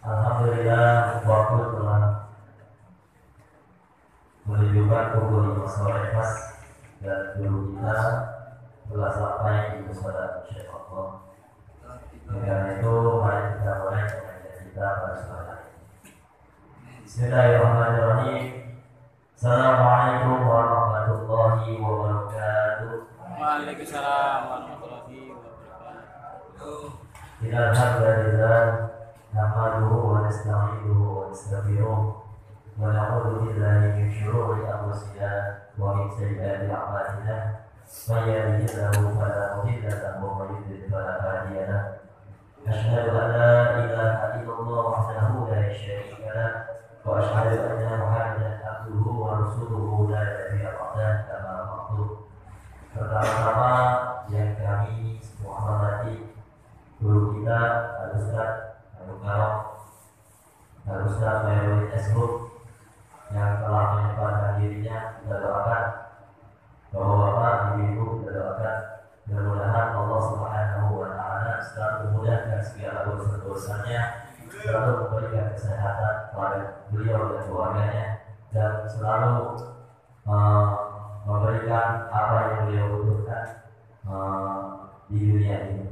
Alhamdulillah waktu telah menunjukkan pukul 5 sore pas dan guru kita telah sampai di musola Syekh Allah. Dengan itu mari kita mulai pengajian kita pada sore hari ini. Bismillahirrahmanirrahim. Assalamualaikum warahmatullahi wabarakatuh. Waalaikumsalam warahmatullahi wabarakatuh. Alhamdulillah. نحمده ونستعينه ونستغفره ونعوذ بالله من شرور انفسنا ومن سيئات اعمالنا من يهده الله فلا مضل له ومن يضلل فلا هادي له اشهد ان لا اله الا الله وحده لا شريك له واشهد ان محمدا عبده ورسوله لا نبي بعده كما مقصود. Pertama-tama yang kami semua hormati guru kita Al-Ustaz Al-Ustaz Mayorudin Esbuk yang telah menyempatkan dirinya, kita doakan bahwa Bapak, Ibu, kita doakan mudah-mudahan Allah Subhanahu wa Ta'ala selalu memudahkan segala urusan-urusannya, selalu memberikan kesehatan kepada beliau dan keluarganya, dan selalu memberikan apa yang beliau butuhkan di dunia ini.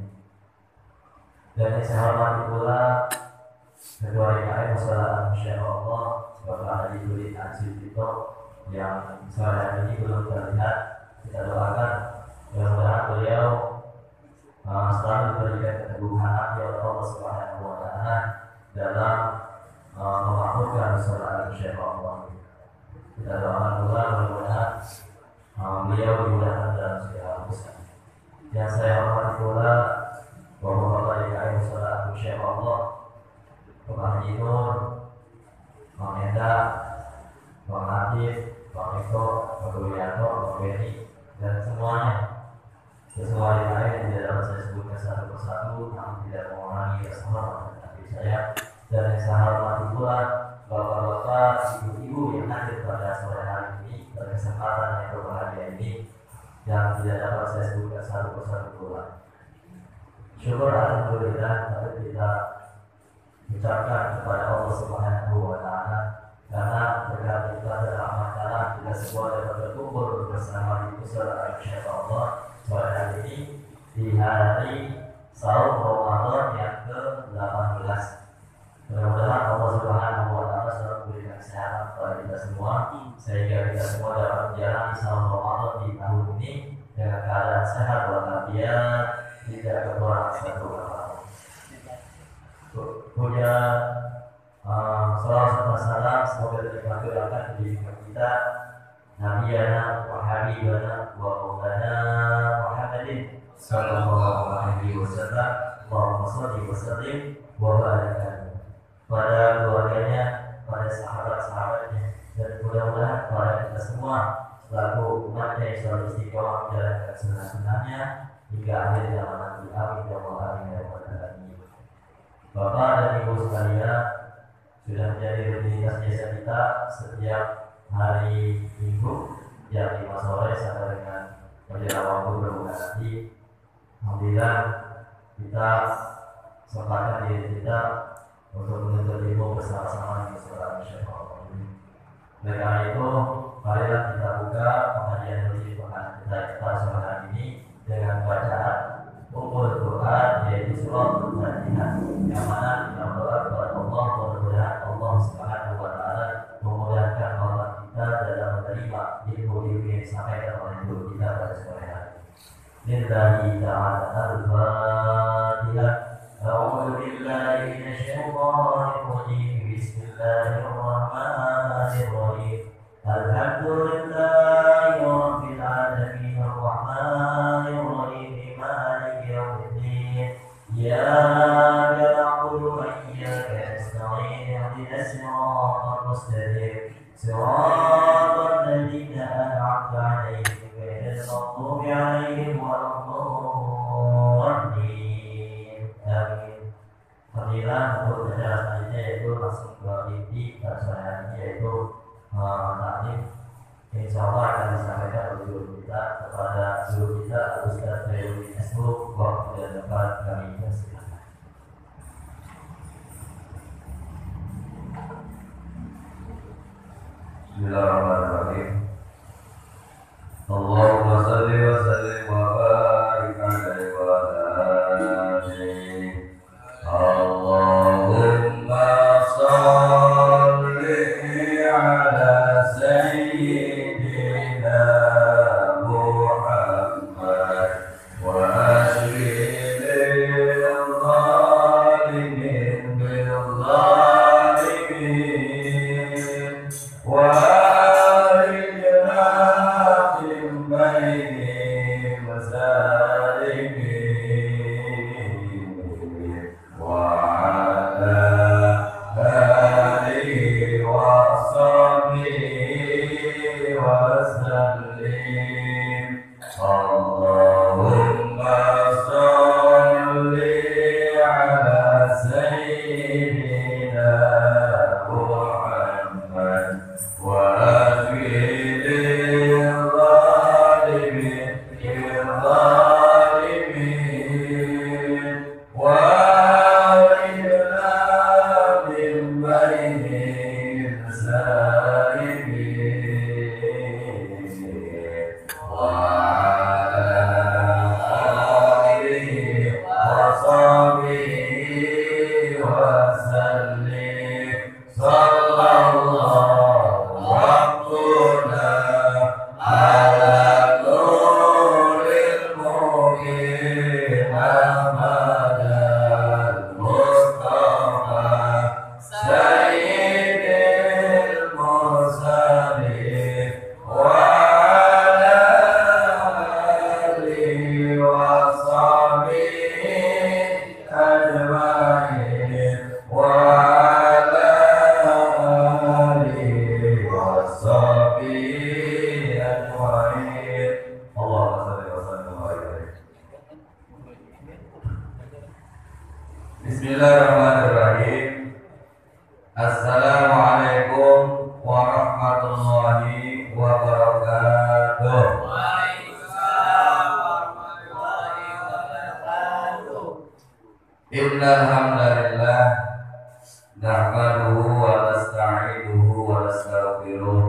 Dan yang saya hormati pula Ketua DKM Musola Syekh Allah Bapak Haji Duli Aziz Tito yang sore hari ini belum terlihat. Kita doakan mudah-mudahan beliau selalu diberikan keteguhan hati oleh Allah Subhanahu wa Ta'ala dalam memakmurkan Musola Syekh Allah. Kita doakan pula mudah-mudahan beliau dimudahkan dalam segala urusan. Yang saya hormati pula Bapak-bapak DKM Musola Syekh Allah, Bapak Haji Nur, Bang Enda, Bang Latif, Bang Eko, Bang Wiyanto, Bang Beni, dan semuanya. Semua DKM yang tidak dapat saya sebutkan satu persatu, namun tidak mengurangi rasa hormat dari saya. Dan yang saya hormati pula bapak-bapak, ibu-ibu yang hadir pada sore hari ini pada kesempatan yang berbahagia ini, yang tidak dapat saya sebutkan satu persatu pula. Syukur alhamdulillah tapi kita ucapkan kepada Allah Subhanahu wa Ta'ala karena berkat itu adalah amanah kita semua dapat berkumpul bersama di musola Syekh Allah sore hari ini di hari Saum Ramadan yang ke-18. Mudah-mudahan Allah Subhanahu wa Ta'ala selalu memberikan kesehatan kepada kita semua sehingga kita semua dapat menjalani Saum Ramadan di tahun ini dengan keadaan sehat walafiat, tidak kekurangan satu apa. Punya salawat dan salam semoga tercurahkan di kita Nabiyana wa Habibana wa Maulana Muhammadin sallallahu alaihi wasallam. Allahumma shalli wa sallim wa barik pada keluarganya, pada sahabat-sahabatnya, dan mudah-mudahan pada kita semua selaku umatnya yang selalu istiqomah menjalankan sunnah-sunnahnya hingga akhir zaman nanti. Amin ya Allah, amin ya Allah. Bapak dan Ibu sekalian, sudah menjadi rutinitas biasa kita setiap hari Minggu jam 5 sore sampai dengan menjelang waktu berbuka nanti. Alhamdulillah kita sempatkan diri kita untuk menuntut ilmu bersama-sama di musola Syekh Allah. Oleh karena itu, marilah kita buka pengajian rutin kita sore hari ini dengan bacaan Ummul Quran, yaitu surah Al-Fatihah, yang mana kita berdoa kepada Allah mudah-mudahan Allah Subhanahu wa Ta'ala memudahkan orang kita dalam menerima ilmu-ilmu yang disampaikan oleh guru kita pada sore hari. Lillahi ta'ala al-Fatihah. A'udzu billahi minasyaitonir rajim. Bismillahirrahmanirrahim. Alhamdulillahi rabbil alamin arrahmanir rahim maliki yaumiddin. Iyyaka na'budu wa iyyaka nasta'in. Ihdinas siratal mustaqim. Siratal ladzina an'amta 'alaihim ghairil maghdubi 'alaihim waladdallin. Amin. Alhamdulillah untuk acara selanjutnya yaitu langsung ke inti acara yaitu taklim. Insyaallah akan disampaikan oleh guru kita kepada guru kita Ustaz Mayorudin Esbuk. Waktu dan tempat kami persilakan. Bismillahirrahmanirrahim. Allahumma salli wa sallim wa barik alaihi wa ala alihi. Allahumma salli ala sayyidina Muhammad wa ashfil zalimin bil zalimin wa Bismillahirrahmanirrahim. Assalamualaikum warahmatullahi wabarakatuh. Waalaikumsalam warahmatullahi wabarakatuh. Innal hamdalillah nahmaduhu wa nasta'inuhu wa nastaghfiruh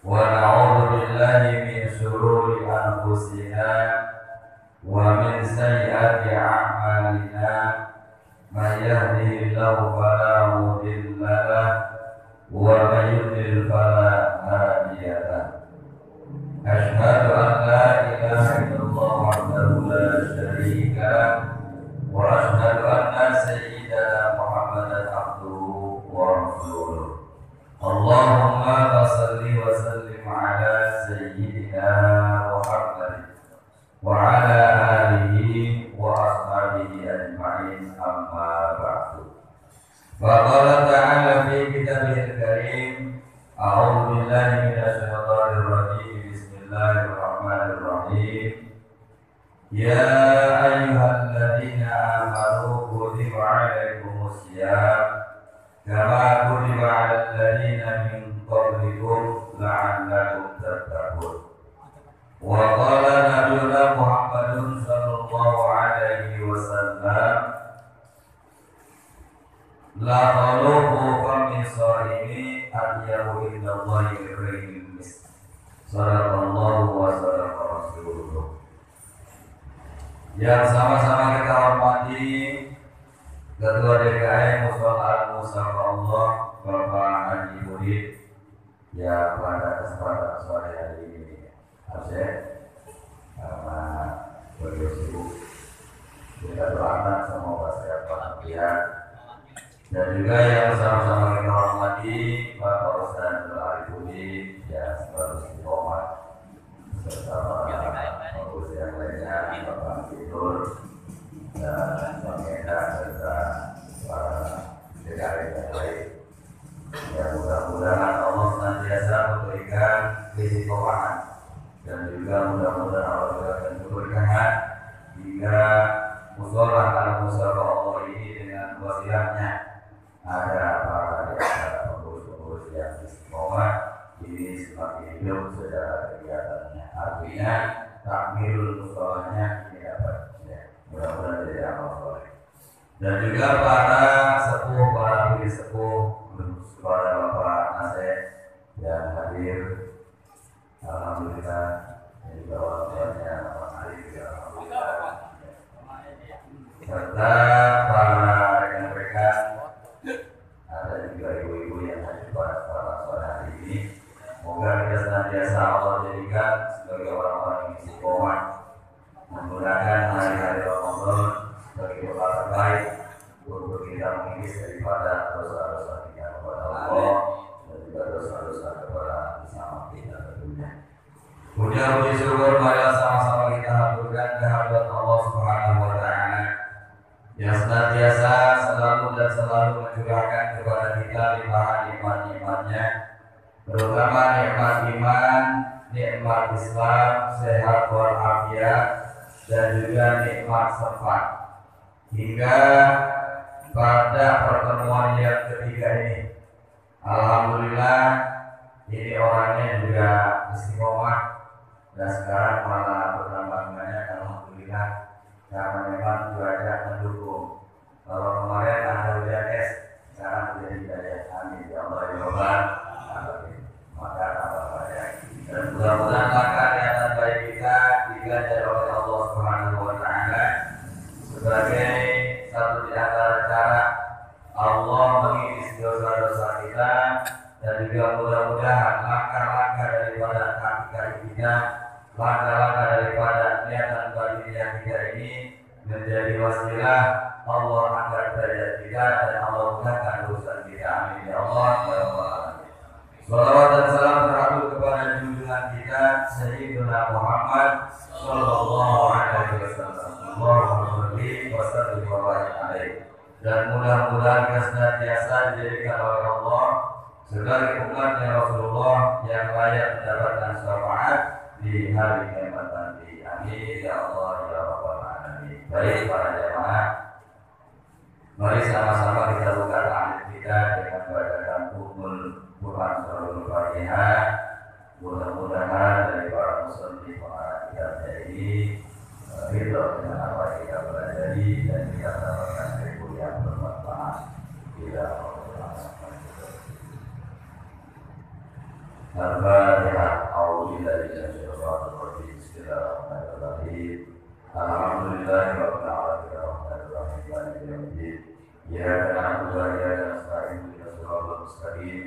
wa na'udzu billahi min shururi anfusina wa min sayyiati a'malina. Man yahdihillahu fala mudilla lahu wa man yudlil fala hadiya lahu. Asyhadu an la ilaha illallah wahdahu la syarika lahu wa asyhadu anna sayyidana Muhammadan abduhu wa rasuluh. Allahumma shalli wa sallim ala sayyidina Muhammad wa ala alihi wa ashabihi ajma'in, amma ba'du. Wa qala ta'ala fi kitabihil karim, a'udzu billahi minasy syaithanir rajim. Bismillahirrahmanirrahim. Ya ayyuhalladzina amanu kutiba 'alaikumus syiyam kama kutiba 'alal ladzina min qablikum la'allakum tattaqun. Wa qala nabiyuna Muhammadun sallallahu alaihi wasallam, la taluhu fami sa'imi adyahu indallahi ghairil mis. Sadaqallahu wa sadaqa rasuluh. Yang sama-sama kita hormati Ketua DKM Musyola Al-Musafa Allah, Bapak Haji Muhid, yang pada kesempatan sore hari ini absen karena beliau sibuk. Kita doakan semoga sehat walafiat. Dan juga yang sama-sama kita hormati Bapak Ustaz Al-Arifudi yang selalu istiqomah serta pengurus yang lainnya, Bapak Tidur dan Bang Enda serta para DKM yang lain. Ya, mudah-mudahan Allah senantiasa memberikan keistiqomahan dan juga mudah-mudahan Allah berikan keberkahan hingga musyola Al-Musafa Allah ini dengan wasiatnya ada para pengurus-pengurus yang istiqomah ini semakin hidup secara kegiatannya. Artinya takmirul musholanya ini dapat, ya, mudah-mudahan jadi amal soleh. Dan juga para sepuh, para pilih sepuh, para Bapak Naseh yang kita mengikis daripada dosa-dosa kita kepada Allah dan juga dosa-dosa kepada sesama kita tentunya. Puji syukur marilah sama-sama kita haturkan kehadirat Allah Subhanahu wa taala yang senantiasa selalu dan selalu mencurahkan kepada kita limpahan nikmat-nikmatnya, terutama nikmat iman, nikmat Islam, sehat walafiat, dan juga nikmat syafaat. Hingga pada pertemuan yang ketiga ini, alhamdulillah ini orangnya juga istiqomah dan sekarang malah bertambah banyak, alhamdulillah, karena memang cuaca mendukung. Kalau kemarin ada hujan es, sekarang menjadi hidayah. Amin ya Allah ya Rabbal alamin. Maka tambah banyak. Dan mudah-mudahan maka niatan baik kita diganjar oleh Allah Subhanahu wa taala sebagai satu di antara cara Allah mengikis dosa-dosa kita, dan juga mudah-mudahan langkah-langkah daripada kaki-kaki kita, langkah-langkah daripada niatan batinnya kita ini menjadi wasilah Allah angkat derajat kita dan Allah mudahkan urusan kita. Amin ya Allah ya Rabbal alamin. Salawat dan salam terhatur kepada junjungan kita Sayyidina Muhammad sallallahu alaihi wasallam. Allahumma shalli wa sallim wa barik alaihi. Dan mudah-mudahan senantiasa dijadikan oleh Allah sebagai umatnya Rasulullah yang layak mendapatkan syafaat di hari kiamat nanti. Amin ya Allah ya Rabbal alamin. Baik para jemaah, mari sama-sama kita buka ta'lim kita dengan bacaan Ummul Quran Surah Al-Fatihah. Mudah-mudahan dari para muslim para kitabnya ini ridho dengan apa yang kita pelajari dan kita mendapatkan ilmu yang bermanfaat. Tidak Al-Fatihah. A'udzubillahi minasyaitonir rajim. Bismillahirrahmanirrahim. Alhamdulillahirabbil alamin arrahmanir rahim maliki yaumiddin. Iyyaka na'budu wa iyyaka nasta'in ihdinas siratal mustaqim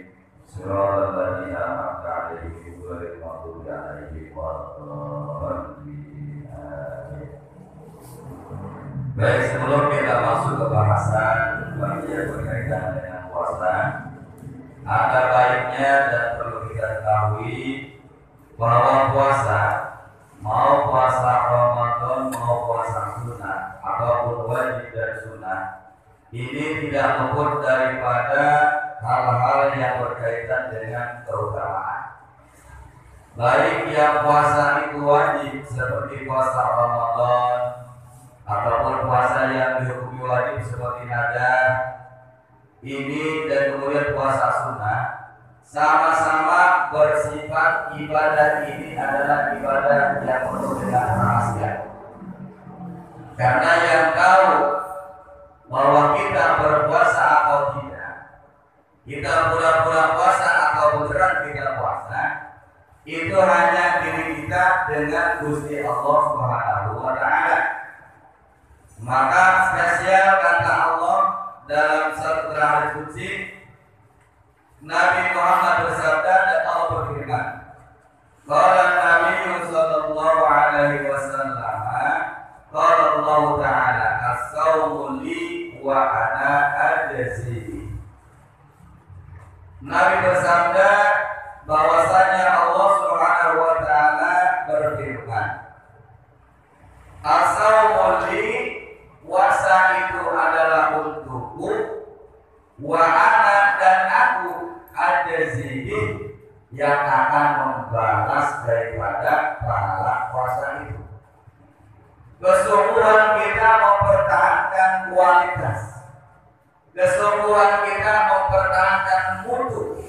siratal ladzina an'amta 'alaihim ghairil maghdubi 'alaihim waladdallin. Amin. Baik, sebelum kita masuk ke bahasan yang berkaitan dengan puasa, ada baiknya dan perlu kita ketahui bahwa puasa, mau puasa Ramadan mau puasa sunnah ataupun wajib dan sunnah, ini tidak luput daripada hal-hal yang berkaitan dengan keutamaan. Baik yang puasa itu wajib seperti puasa Ramadan ataupun puasa yang dihukumi wajib seperti nadar ini, dan kemudian puasa sunnah, sama-sama bersifat ibadah ini adalah ibadah yang penuh dengan rahasia. Karena yang tahu bahwa kita berpuasa atau tidak, kita pura-pura puasa atau beneran tidak puasa, itu hanya diri kita dengan Gusti Allah Subhanahu wa taala. Maka spesial kata Allah dalam surat Al-Qudsi, Nabi Muhammad bersabda dan Allah berfirman, qala Nabi sallallahu alaihi wasallam, qala Allah taala, as-sawmu li wa ana ajzi. Nabi bersabda bahwasanya Allah Subhanahu wa taala berfirman, as-sawmu li, puasa itu adalah untukku, wa ana, dan aku ajzihi, yang akan membalas daripada pahala puasa itu. Kesungguhan kita mempertahankan kualitas, kesungguhan kita mempertahankan mutu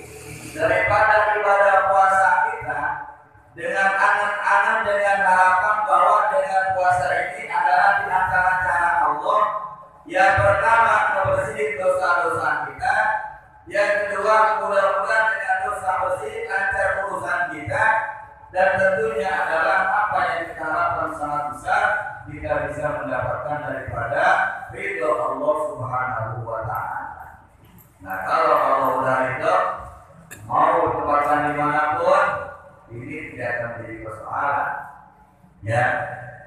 daripada ibadah puasa kita, dengan angan-angan, dengan harapan bahwa dengan puasa ini adalah di antara cara Allah yang pertama membersihkan dosa-dosa kita, yang kedua mudah-mudahan dengan dosa bersih lancar urusan kita, dan tentunya adalah apa yang kita harapkan sangat besar, kita bisa mendapatkan daripada ridho Allah Subhanahu wa taala. Nah, kalau Allah udah ridho, mau tempatkan dimanapun, ini tidak akan menjadi persoalan. Ya,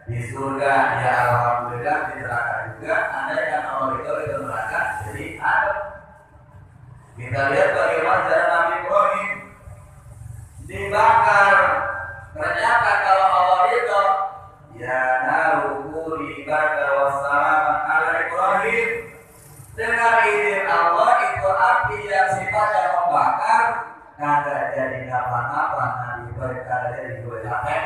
di surga ya alhamdulillah, di neraka juga. Andai kan Allah itu neraka, jadi Kita lihat bagaimana cara Nabi Ibrahim dibakar. Ternyata kalau Allah itu ya narukuri bakar wassalaman ala Ibrahim, dengan izin Allah itu api yang sifatnya membakar kagak jadi apa-apa. Nabi Ibrahim kagak jadi dua capek.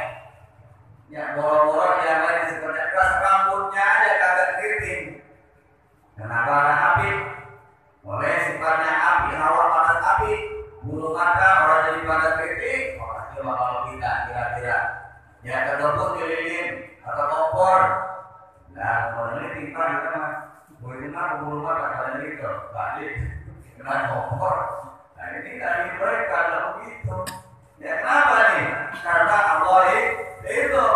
Ya borong-borong yang lain seperti keras rambutnya aja kagak keriting. Kenapa ada api? Oleh sifatnya api, hawa panas api, bulu mata orang jadi pada keriting. Orang coba kalau kita kira-kira ya ketemu lilin atau kompor. Nah kalau ini kita mah bagaimana bulu mata kalian itu balik kena kompor. Nah ini dari mereka kalau begitu. Ya kenapa nih? Karena Allah itu.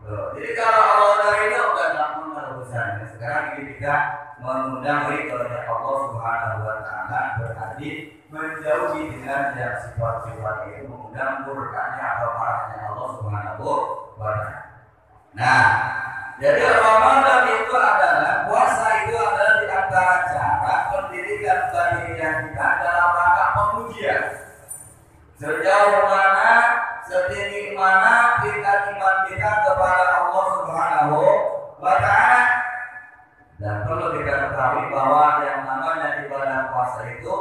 Jadi kalau Allah dari itu bukan lakukan urusannya. Sekarang ini kita mengundang kepada Allah Subhanahu Wa Taala berarti menjauhi dengan yang sifat-sifat itu, mengundang murkanya atau marahnya Allah Subhanahu Wa Taala. Nah, jadi Ramadan itu adalah puasa itu adalah di antara cara pendidikan batinnya kita dalam rangka pengujian. Sejauh mana, setinggi mana tingkat iman kita kepada Allah Subhanahu Wa Taala. Dan perlu kita ketahui bahwa yang namanya ibadah puasa itu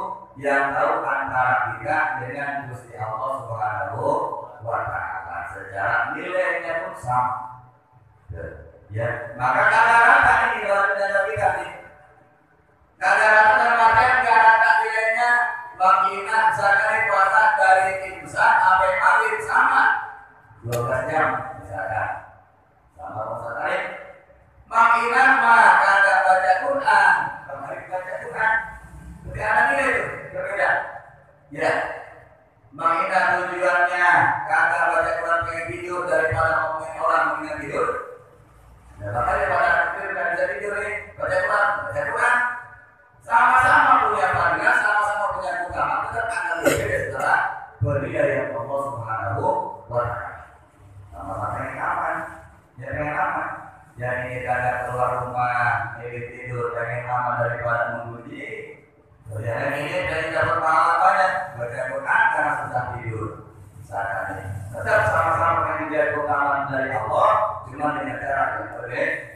yang tahu antara kita dengan Gusti Allah Subhanahu Wa Taala. Secara nilainya pun sama. Ya, maka rata-rata ini ibadah kita nih. Rata-rata termakan nggak rata nilainya. Bangkina misalkan puasa dari imsak sampai maghrib sama 12 jam misalkan. Sama puasa tarik. Bangkina mah kagak baca Quran, kemarin baca Quran. Tapi ada nilai itu berbeda. Ya. Bangkina tujuannya kagak baca Quran pengen tidur daripada ngomongin orang mengingat tidur. Ya bahkan daripada tidur nggak bisa tidur nih baca Quran. Sama-sama punya fadilah, sama-sama punya keutamaan, tetap akan berbeda setelah berdiri dari Allah Subhanahu Wa Taala. Sama-sama pengen aman, ya pengen aman. Yang ini kagak keluar rumah, ini tidur pengen aman daripada menguji. Yang ini pengen dapat pahala banyak, baca Quran karena susah tidur. Misalkan ini, tetap sama-sama pengen menjadi keutamaan dari Allah, cuma dengan cara yang berbeda.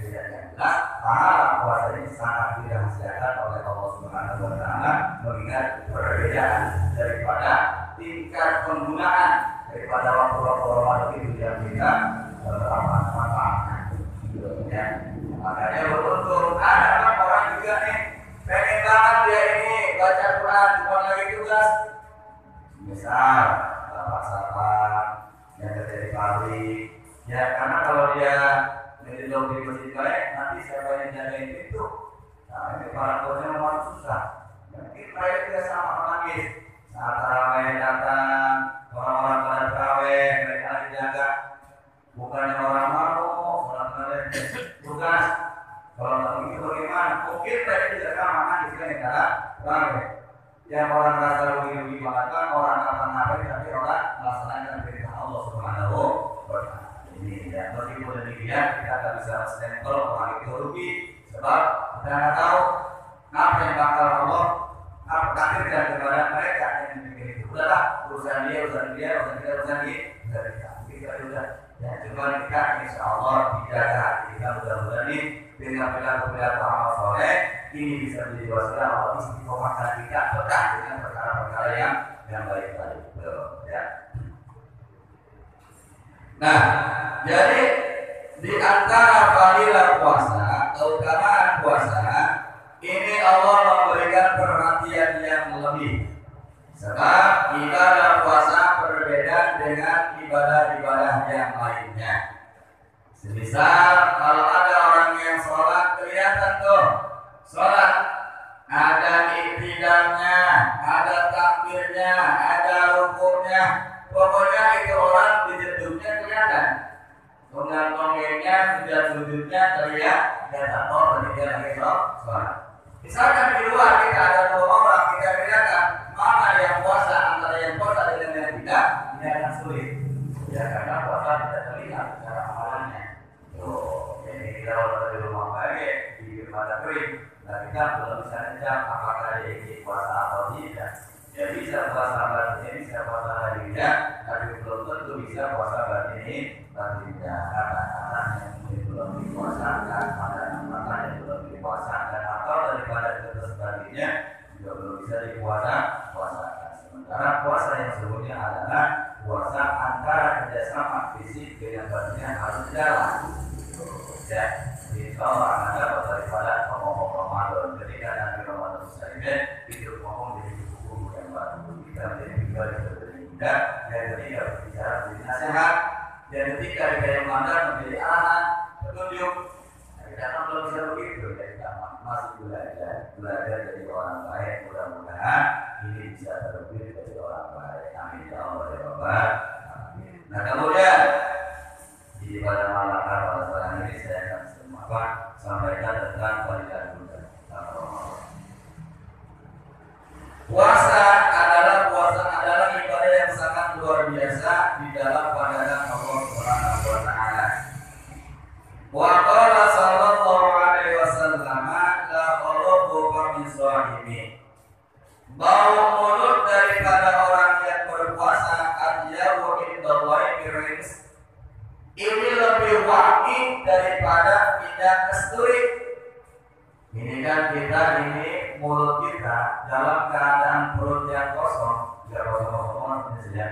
Nah, pahala puasa ini sangat tidak disediakan oleh Allah Subhanahu Wa Taala, mengingat perbedaan daripada tingkat penggunaan daripada waktu-waktu Ramadan itu yang kita beramal. Ya, makanya beruntung ada orang juga nih pengen banget dia ini baca Quran cuma lagi tugas. Misal sahabat-sahabat yang kerja di pabrik, ya karena kalau dia menjauh di masjid baik, nanti siapa yang jagain itu? Nah ini para tuanya memang susah. Mungkin mereka tidak sama menangis. Saat tarawih datang, orang-orang pada tarawih mereka dijaga. Bukannya orang mau, orang kalian tugas. Kalau nggak begitu bagaimana? Mungkin mereka tidak sama menangis kan cara tarawih. Yang orang rasa rugi-rugi banget kan orang akan ngapain tapi orang melaksanakan perintah Allah Subhanahu Wa Taala. Ini ya, meskipun demikian kita tak bisa stempel orang itu rugi sebab kita nggak tahu apa yang bakal Allah apa takdirkan kepada mereka yang memiliki itu. Udahlah urusan dia, urusan kita, urusan kita sudah. Ya cuma kita insya Allah dijaga hati kita mudah-mudahan ini dengan perilaku amal soleh ini bisa menjadi wasilah Allah istiqomahkan kita berkah dengan perkara-perkara yang baik tadi. Ya. Nah, jadi di antara fadilah puasa, keutamaan puasa, ini Allah memberikan perhatian yang lebih. Sebab ibadah puasa berbeda dengan ibadah-ibadah yang lainnya. Semisal kalau ada orang yang sholat kelihatan tuh, sholat ada iktidalnya, ada takbirnya, ada rukuknya. Pokoknya itu orang dijeduknya kelihatan. Tonggang-tonggengnya, sujud-sujudnya terlihat dan atau dia lagi sholat. Misalkan di luar kita ada dua orang, kita bedakan mana yang puasa antara yang puasa dengan yang tidak, ini akan sulit. Ya karena puasa tidak terlihat secara amalannya. Jadi kita kalau di rumah baik, di rumah kering, nah kita belum bisa kencang, apakah dia ingin puasa atau tidak? Ya bisa puasa batinnya, bisa puasa lahirnya, tapi belum tentu bisa puasa batinnya. Kata-kata yang belum dikuasakan, makanan yang belum dikuasakan, atau daripada itu sebaliknya juga belum bisa dikuasakan. Sementara puasa yang sebelumnya adalah puasa antara kerjasama fisik dengan batinnya harus jalan. Ya, insya Allah ada daripada ngomong Ramadan. Ketika nanti Ramadan selesai, itu ngomong jadi buku yang baru. Kita menjadi pribadi yang berbeda. Dan ketika berbicara menjadi nasihat, dan ketika di dalam Ramadan menjadi arahan, petunjuk. Kita kan belum bisa begitu. Kita masih belajar jadi orang baik. Mudah-mudahan ini bisa terwujud jadi orang baik. Amin ya Allah ya Rabbal Alamin. Nah kemudian di pada malam pada saat ini saya akan sampaikan tentang pernikahan muda. Puasa adalah ibadah yang sangat luar biasa di dalam pandangan Allah Subhanahu wa taala. Wa qala sallallahu alaihi wasallam la qulubu min shahimi. Bau mulut daripada orang yang berpuasa adyawu indallahi biris. Ini lebih wangi daripada minyak kasturi. Ini kan kita ini mulut kita dalam keadaan perut yang kosong, tidak kosong saja.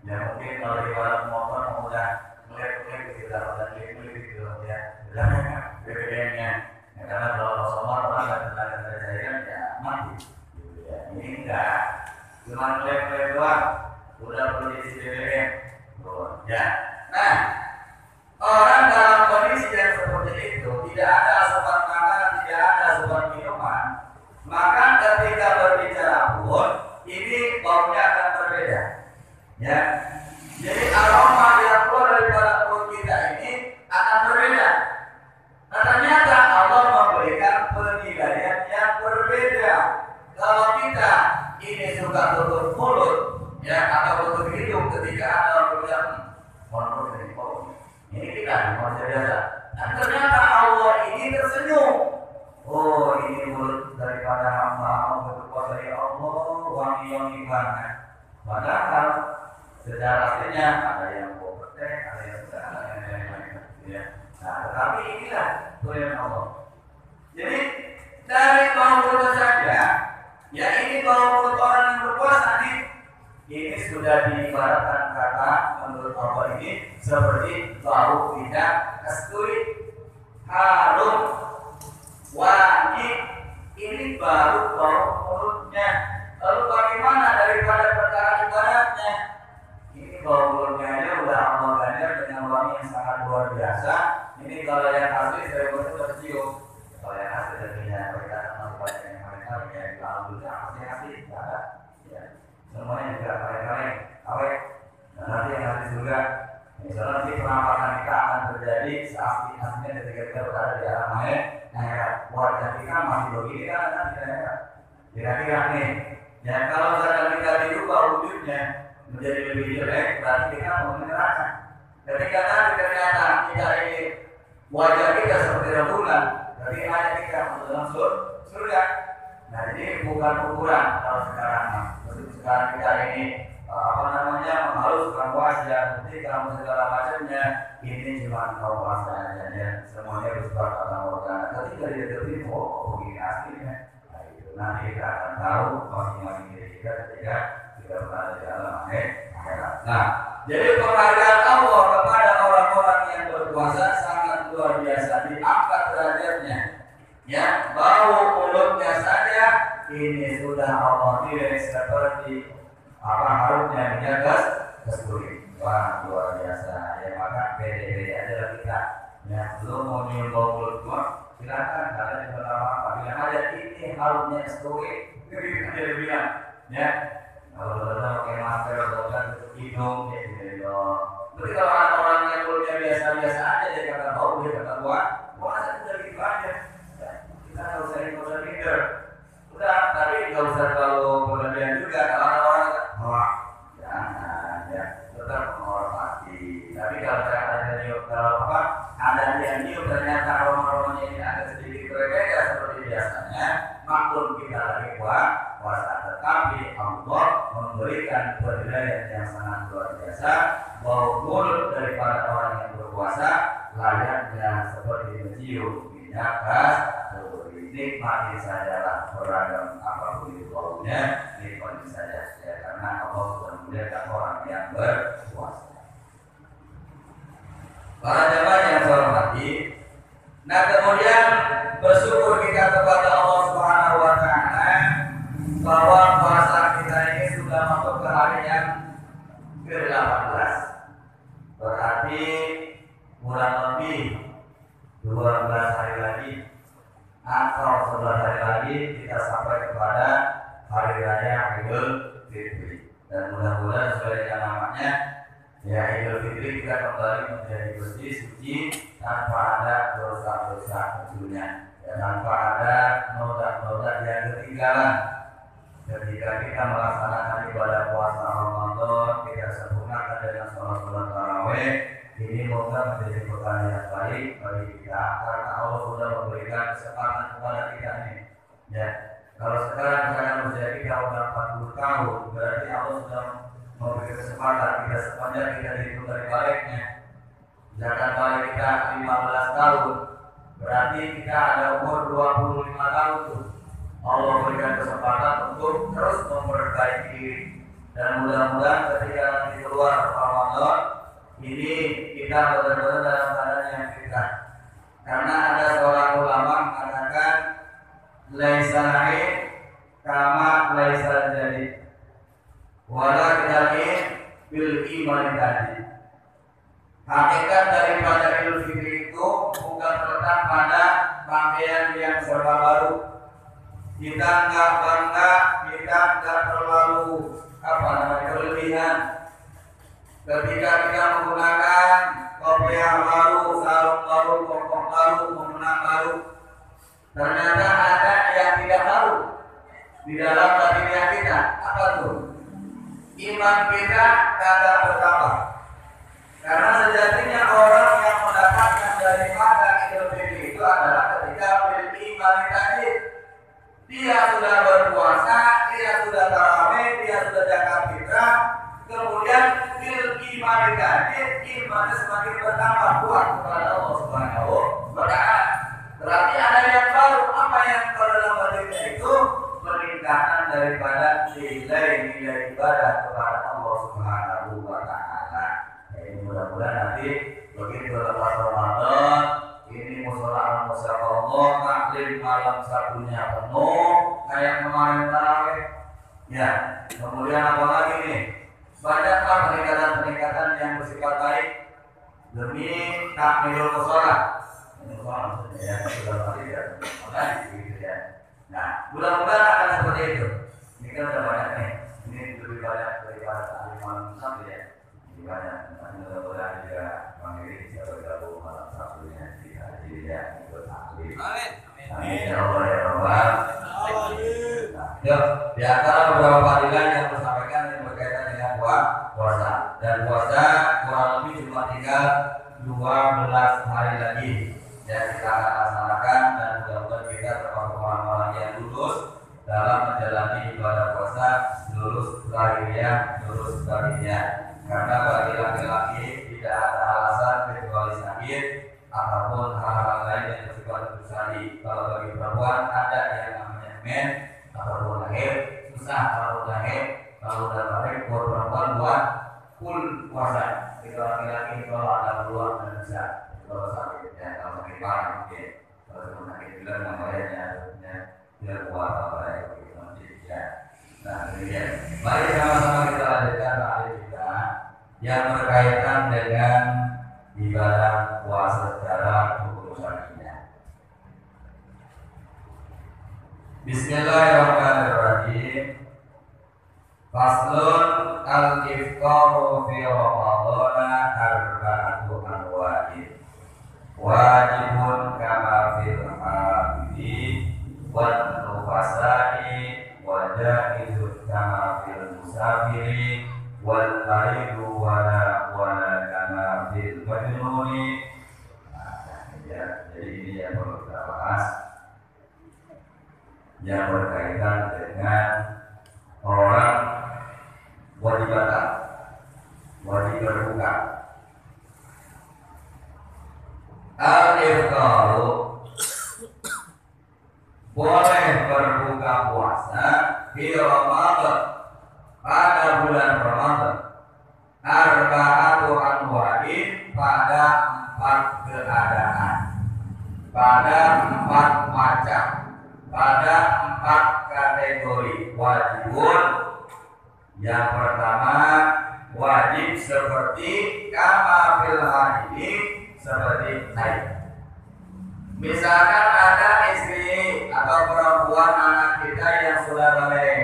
Ya mungkin kalau di dalam motor udah melihat kita udah melihat gitu ya, bedanya. Ya karena kalau kosong orang nggak tenaga cairan ya mati. Ya ini enggak, cuma melihat doang, udah perlu diisi BBM. Ya, nah. Orang dalam kondisi yang seperti itu tidak ada asupan makanan, tidak ada asupan minuman, maka ketika berbicara pun ini baunya akan berbeda. Ya, jadi aroma yang keluar daripada mulut kita ini akan berbeda. Nah, ternyata Allah memberikan penilaian yang berbeda. Kalau kita ini suka tutup mulut, ya atau tutup hidung ketika ada orang bilang menurut dari bau. Ini kita manusia biasa. Dan ternyata Allah ini tersenyum. Oh, ini mulut daripada hamba berpuasa dari Allah wangi-wangi banget. Padahal secara aslinya ada yang bau petai, ada yang lain-lain. Ya. Nah, tetapi inilah pilihan Allah. Jadi dari bau mulut saja, ya ini bau mulut orang yang berpuasa nih. Ini sudah diibaratkan kata menurut Allah ini seperti bau minyak kasturi, harum, wangi. Ini baru bau mulutnya. Lalu bagaimana daripada perkara ibaratnya? Ini bau mulutnya aja udah Allah ganjar dengan wangi yang sangat luar biasa. Ini kalau yang asli saya baru tercium. Kalau yang asli terciumnya mereka sama yang mereka yang alhamdulillah asli tidak ada. Ya. Semuanya juga kaleng-kaleng, awet. Dan nanti yang nanti juga, misalnya nanti penampakan kita akan terjadi asli-aslinya ketika kita berada di alam akhirat. Wajah kita masih begini kan nanti akhirat. Kira-kira nih, ya kalau misalnya kita dirubah wujudnya menjadi lebih jelek, berarti kita mau neraka. Ketika nanti ternyata kita ini wajah kita seperti rembulan, berarti hanya kita untuk dalam surga. Nah jadi bukan ukuran kalau sekarang. Sekarang kita ini menghaluskan wajah, menghentikan segala macamnya. Ini cuma kaum wajah aja ya. Semuanya harus berkata organ. Ketika dia tertipu, begini aslinya. Nah itu nanti kita akan tahu masing-masing diri kita ketika kita berada di dalam akhirat. Nah, jadi penghargaan Allah kepada orang-orang yang berpuasa sangat luar biasa, diangkat derajatnya. Ya, bau mulutnya saja ini sudah Allah nilai seperti harusnya minyak kasturi. Wah luar biasa. Ya maka pede-pede aja kita. Ya belum mau nyium bau mulut semua, silakan kalian pertama apabila ada ini harusnya kasturi. Kita dia bilang, ya kalau kita pakai masker bukan hidung, ya tapi kalau ada orang yang mulutnya biasa-biasa aja dia kata bau, dia kata puasa sudah gitu aja. Kita nggak usah leader. Udah, tapi nggak usah terlalu berlebihan juga. Kalau orang jangan ya, tetap menghormati. Tapi kalau ada yang nyium ternyata aroma-aromanya ini agak sedikit berbeda seperti biasanya, maklum walaupun kita lagi puasa, tetapi Allah memberikan penilaian yang sangat luar biasa walaupun daripada orang yang berpuasa layaknya seperti mencium minyak kasturi. Nikmati sajalah beragam apapun itu baunya, nikmati saja ya, karena Allah sudah memuliakan orang yang berpuasa. Para jemaah yang saya hormati, nah kemudian bersyukur kita kepada Allah Subhanahu wa taala bahwa puasa kita ini sudah masuk ke hari yang ke-18. Berarti kurang lebih 12 hari lagi atau 11 hari lagi kita sampai kepada hari raya Idul Fitri. Dan mudah-mudahan sesuai dengan namanya ya Idul Fitri kita kembali menjadi bersih suci tanpa ada dosa-dosa kecilnya dan tanpa ada noda-noda yang ketinggalan. Ketika kita melaksanakan ibadah puasa Ramadan, kita sempurnakan dengan sholat tarawih. Ini moga menjadi bekal yang baik bagi kita karena Allah sudah memberikan kesempatan kepada kita ini. Ya, kalau sekarang misalnya usia kita sudah 40 tahun, berarti Allah sudah memberi kesempatan kita sepanjang kita dihitung dari baliknya. Misalkan balik kita 15 tahun, berarti kita ada umur 25 tahun tuh. Allah berikan kesempatan untuk terus memperbaiki diri dan mudah-mudahan ketika nanti keluar Ramadan ini kita benar-benar dalam keadaan yang fitrah. Karena ada seorang ulama mengatakan laisa lain kama laisa jadi wala kidalin bil iman tadi. Hakikat daripada Idul Fitri itu bukan terletak pada pakaian yang serba baru. Kita nggak bangga, kita nggak terlalu berlebihan. Ketika kita menggunakan kopiah baru, sarung baru, koko baru, mukena baru, ternyata ada yang tidak baru di dalam batinnya kita. Apa tuh? Iman kita tidak bertambah. Karena sejatinya orang yang mendapatkan daripada Idul Fitri itu adalah ketika beriman tadi. Dia sudah berpuasa, dia sudah tarawih, dia sudah zakat fitrah, kemudian bil iman tadi imannya semakin bertambah kuat kepada Allah Subhanahu wa taala. Berarti ada yang baru. Apa yang baru dalam batinnya itu? Peningkatan daripada nilai-nilai ibadah kepada Allah Subhanahu wa taala. Ini mudah-mudahan nanti begitu lepas Ramadan ini musola Allah taklim malam Sabtunya penuh kayak kemarin tarawih. Ya, kemudian apa lagi nih? Banyaklah peningkatan-peningkatan yang bersifat baik demi takmilul musola. Ini musola maksudnya ya, sudah tadi ya, gitu ya. Nah, mudah-mudahan akan seperti itu. Ini kan sudah banyak nih. Ini lebih banyak daripada taklim malam Sabtu ya. Lebih banyak. Mudah-mudahan juga Bang Iri bisa bergabung malam Sabtunya. Ya, ikut taklim. Amin. Ya Allah ya Rabbal. Yuk, di antara beberapa panggilan yang disampaikan yang berkaitan dengan puasa dan puasa kurang lebih cuma tinggal 12 hari lagi yang kita akan laksanakan dan mudah-mudahan kita termasuk orang-orang yang lulus dalam menjalani ibadah puasa lulus lahiriah. Karena bagi laki-laki tidak ada alasan kecuali sakit ataupun hal-hal lain yang bersifat bersari. Kalau bagi perempuan ada yang namanya men ataupun lahir susah kalau lahir, kalau udah lahir buat perempuan buat full puasa. Jika laki-laki kalau ada peluang dan bisa kalau sakit ya kalau sakit parah mungkin kalau sakit bilang namanya tidak kuat apa ya nanti ya. Nah kemudian mari sama-sama kita lanjutkan hari kita yang berkaitan dengan ibadah puasa secara hukum syar'inya. Bismillahirrahmanirrahim. Faslun al-iftaru fi Ramadhan arba'atu anwa'in. Wajibun kama fil habidi wan nufasai wa jaizun kama fil musafiri wal maridu wala kama fil majnuni. Jadi ini yang perlu kita bahas yang berkaitan berkaitan dengan orang wajib batal, wajib berbuka. Al-iftaru boleh berbuka puasa di Ramadan pada bulan Ramadan. Arba'atu anwa'in pada 4 keadaan, pada 4 macam, pada 4 kategori wajibun. Yang pertama wajib seperti kama fil hadis, seperti haid. Misalkan ada istri atau perempuan anak kita yang sudah balik,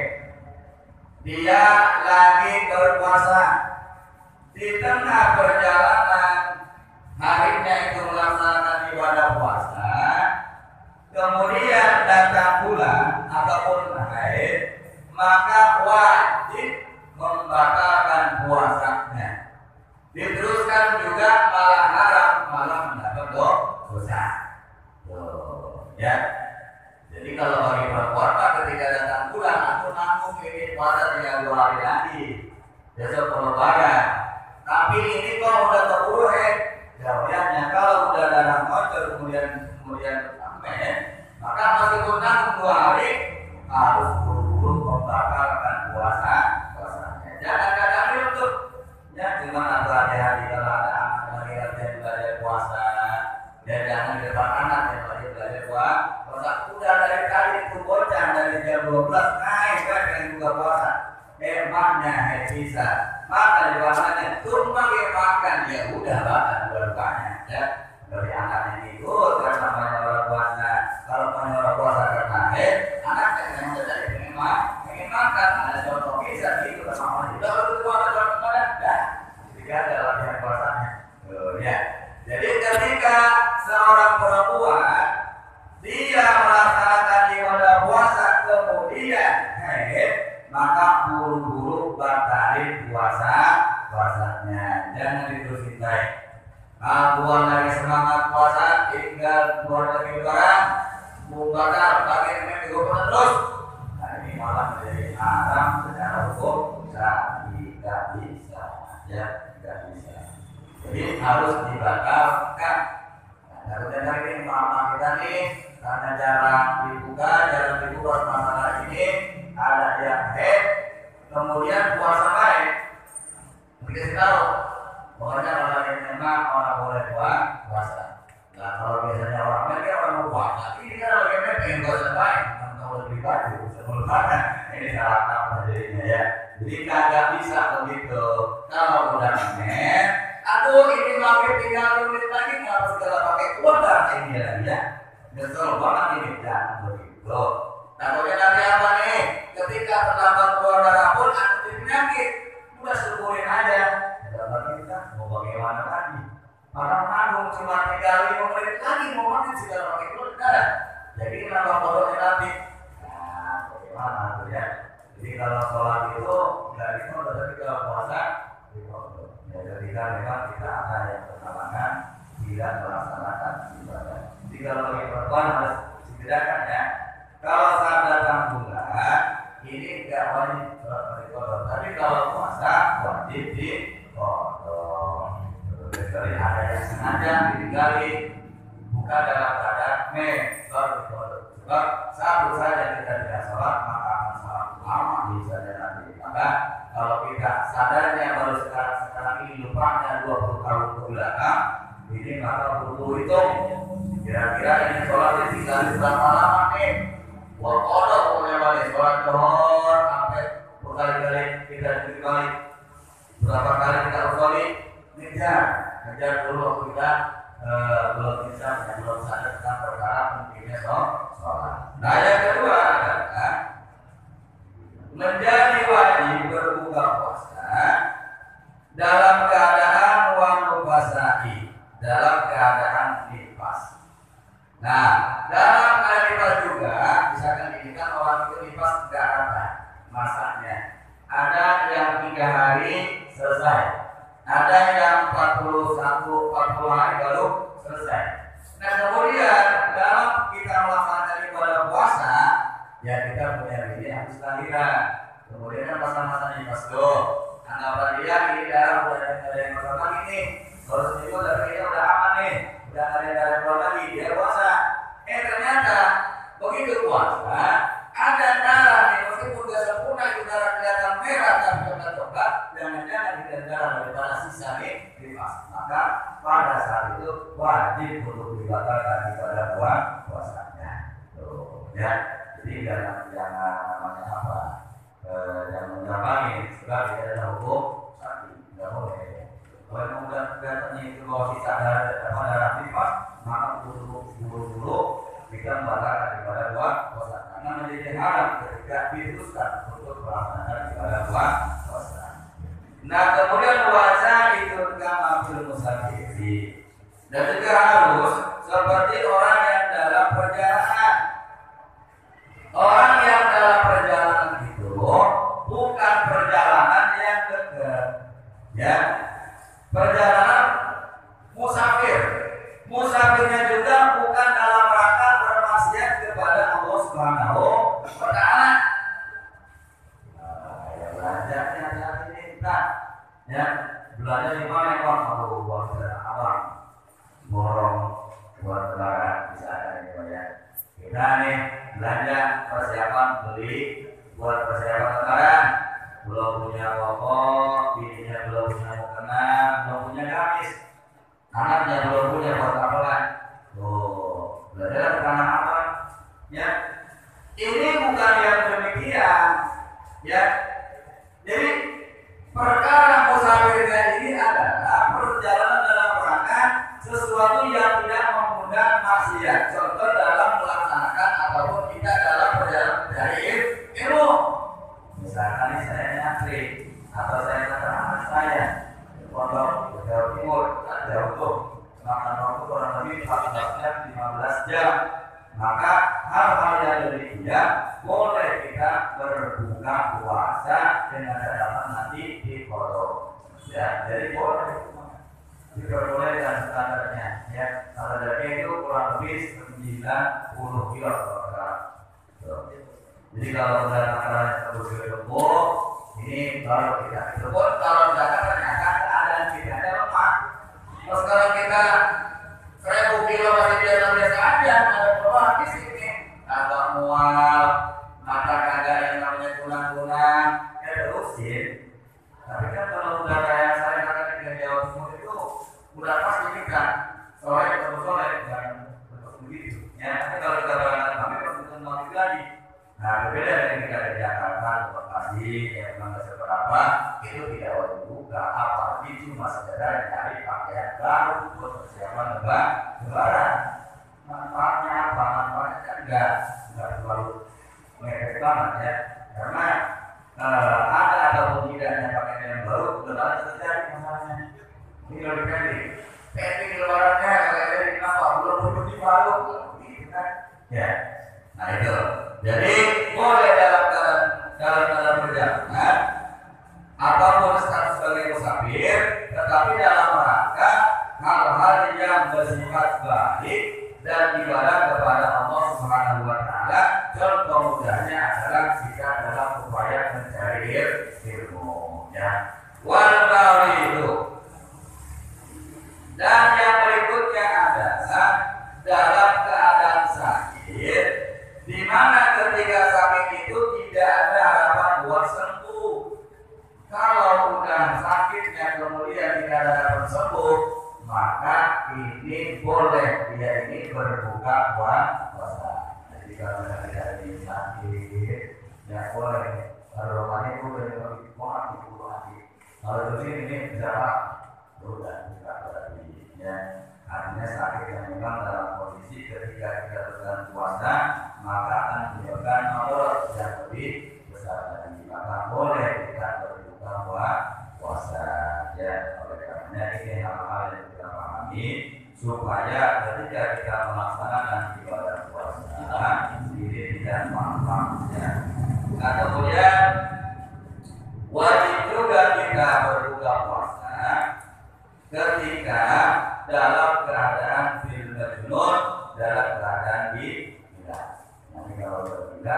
dia lagi berpuasa, di tengah perjalanan harinya itu melaksanakan ibadah puasa, kemudian datang bulan ataupun haid, maka wajib membatalkan puasanya. Diteruskan juga malah haram, malah mendapat dosa. Ya. Jadi kalau bagi perempuan ketika datang bulan, aku nanggung ini puasa tinggal 2 hari lagi, besok lebaran. Tapi ini kok udah keburu jawabnya kalau udah datang muncul kemudian sampai, maka meskipun nanggung 2 hari harus buru-buru membatalkan puasanya. Jangan kadang untuk ya cuma nanti hari kalau ada anak lagi latihan belajar puasa, dan jangan di depan anak yang lagi belajar puasa. Udah dari kali itu bocah dari jam 12 naik pengen buka puasa, emangnya bisa makan di puasanya cuma makan, ya udah makan berkahnya ya dari anaknya itu kan namanya orang puasa. Kalau orang puasa karena anaknya yang menjadi pengen makan, ada contoh bisa gitu sama orang juga betul ada contoh ada jika ada latihan puasanya. Ya, jadi ketika seorang perempuan dia melaksanakan ibadah puasa kemudian maka buru-buru batalin puasanya, jangan diterusin baik. Buang lagi semangat puasa, tinggal buang lagi barang, batal, pakai minggu terus. Nah ini malah menjadi haram secara hukum, tidak bisa, ya tidak bisa. Jadi harus dibatalkan. Nah, dari ini mama kita nih karena jarang dibuka masalah ini, ada yang kemudian puasa baik. Dikasih tahu, pokoknya kalau yang memang orang boleh puasa. Nah kalau biasanya orang mereka orang mau puasa, ini kan lagi pengen puasa baik, kalau lebih baju sebelum makan, ini salah apa jadinya ya. Jadi kagak bisa begitu. Kalau udah men, aduh ini makin tinggal 2 menit lagi, nggak segala pakai kuota ini lagi ya. Betul banget ini, jangan begitu. Takutnya nanti apa nih? Ketika terlambat keluar darah pun ada penyakit, udah syukurin aja. Dalam kita mau bagaimana lagi? Orang nanggung cuma tinggal 5 menit lagi mau mati segala pakai keluar darah. Jadi kenapa bodohnya nanti? Nah, bagaimana tuh ya? Jadi kalau sholat itu nggak itu, tapi kalau puasa itu. Ya, ketika memang kita ada yang berhalangan tidak melaksanakan ibadah. Jadi kalau bagi perempuan harus dibedakan ya. Kalau saat datang bulan ini nggak wajib dipotong, tapi kalau puasa wajib dipotong. Dari ada yang sengaja ditinggali bukan dalam keadaan baru dipotong. Sebab satu saja kita tidak sholat maka akan salat lama misalnya nanti. Maka kalau kita sadarnya baru sekarang ini lupanya 20 tahun ke belakang, ini maka butuh itu kira-kira ini sholatnya tinggal berapa lama nih? Wakodoh punya balik sholat dohor sampai berkali-kali kita balik, berapa kali kita usolli, ngejar dulu waktu kita belum bisa, belum sadar tentang perkara pentingnya sholat. Nah yang kedua adalah menjadi wajib berbuka puasa dalam keadaan wanufasai, dalam keadaan nifas. Nah, dalam keadaan nifas juga, misalkan ini kan orang itu nifas tidak ada masanya. Ada yang 3 hari selesai, ada yang 40 hari baru selesai. Nah kemudian dalam kita melaksanakan ibadah puasa, ya kita punya bini habis lahiran, kemudian kan masa-masa di masuk, anggapan dia ini darah udah ada yang keluar lagi nih, kalau seminggu darahnya udah aman nih, udah ada yang darah keluar lagi, dia puasa. Ternyata begitu puasa, ada darah nih, meskipun udah sempurna itu darah kelihatan merah dan kelihatan coklat, jangan-jangan tidak darah daripada sisa nih di fase. Maka pada saat itu wajib untuk dibatalkan ibadah puasanya. Tuh, ya. Jadi jangan namanya apa? Jangan menggampangi, sebab tidak ada hukum sakit, tidak boleh. Kalau kemudian itu bahwa sisa darah nifas, maka buru-buru kita membatalkan ibadah puasa. Karena menjadi haram ketika diteruskan untuk pelaksanaan ibadah puasa. Nah, kemudian puasa itu kama fil musafiri. Dan juga harus seperti orang yang dalam perjalanan. Orang yang dalam perjalanan itu bukan perjalanan yang dekat, ya. Perjalanan musafir. Musafirnya juga bukan dalam rangka bermaksiat kepada Allah Subhanahu wa Ta'ala. Ya belajarnya saat ini kita, ya belajar di mana Bang? Aduh, buat abang, borong buat lebaran bisa ada ini ya. Kita nih belanja persiapan beli buat persiapan lebaran, belum punya pokok, bininya belum punya mukena, belum punya gamis, anaknya belum punya buat apalan. Tuh, belajar karena apa? Ya, ini bukan yang demikian, ya. Jadi perkara musafirnya ini adalah perjalanan dalam rangka sesuatu yang tidak mengundang maksiat. Contoh dalam melaksanakan ataupun kita dalam perjalanan dari ilmu. Misalkan saya nyantri atau saya kata anak saya pondok ke Jawa Timur, jauh tuh makan waktu kurang lebih 14 jam, 15 jam. Maka hal-hal yang demikian boleh kita berbuka puasa dengan catatan nanti di foto. Ya, jadi boleh. Jika boleh dan standarnya, ya standarnya itu kurang lebih 90 kilo. Jadi kalau sudah makanan tersebut berkumpul, ini baru kita tersebut. Kalau misalkan ternyata keadaan kita ada lemah, sekarang kita 1000 kilo masih biasa-biasa aja, ada perubahan di sini, agak mual, mata kagak yang namanya kunang-kunang, ya terusin. Tapi kan kalau udah kayak saya katakan di Jawa Timur itu, udah pasti kita sore ketemu sore dan begitu. Ya, tapi kalau kita berangkat kami harus maghrib lagi. Nah, berbeda dengan kita di Jakarta atau Bekasi yang memang seberapa itu tidak wajib buka, apalagi cuma sekedar mencari pakaian baru untuk persiapan lebaran. Manfaatnya apa? Manfaatnya kan enggak terlalu mepet banget ya, karena ada ataupun tidaknya pakaian yang baru lebaran terjadi masalahnya. Ini lebih pendek. Pendek lebarannya kayak kenapa? Belum berbunyi baru, gitu kan? Ya, nah itu. Jadi boleh dalam perjalanan apapun status sebagai musafir, tetapi dalam rangka hal-hal yang bersifat baik dan ibadah kepada Allah Subhanahu wa Ta'ala. Contoh mudahnya adalah kita dalam upaya mencari ilmu, ya. Wal itu. Dan yang berikutnya adalah dalam keadaan sakit, di mana ketika sakit itu tidak ada harapan buat sembuh. Kalau udah sakitnya kemudian tidak ada harapan sembuh, maka ini boleh dia ini berbuka puasa. Jadi kalau tidak ada sakit, ya boleh. Kalau romannya itu boleh mati. Kalau ini jarak, udah buka berarti. Ya, artinya sakit yang memang dalam kondisi ketika kita berbuka puasa, maka akan menyebabkan mudarat yang lebih besar lagi. Maka boleh kita berbuka puasa. Ya, oleh karenanya ini hal-hal yang kita pahami supaya ketika kita melaksanakan ibadah puasa ini tidak maaf ya. Nah, kemudian wajib juga kita berbuka puasa ketika dalam keadaan fil majnun, dalam keadaan gila. Nanti kalau bergila